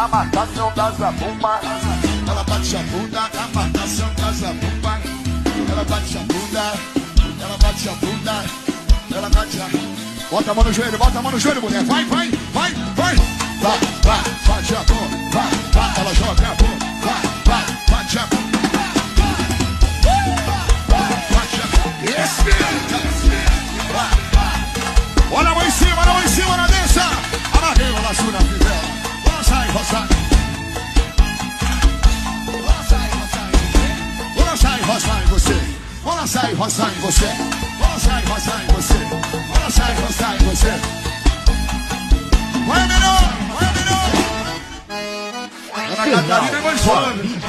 na marcação da zabumba. Ela bate a bunda na marcação da zabumba. Ela bate a bunda, ela bate a bunda, ela bate a... Bota a mão no joelho, mulher. Vai, vai, vai, vai. Vai, vai, bate a bunda, vai, vai. Ela joga a bunda, vai, vai, bate a bunda. Bate a bunda. Esse vai, vai. Olha a mão em cima na dança. Amarrei o laço na fivela. Roça e roça. Vou lançar e roçar em você. Vou lançar e roçar em você. Vou lançar e roçar em você. Vou lançar e roçar em você. Vai, melhor! Vai, melhor! Ana Catarina é mais suave.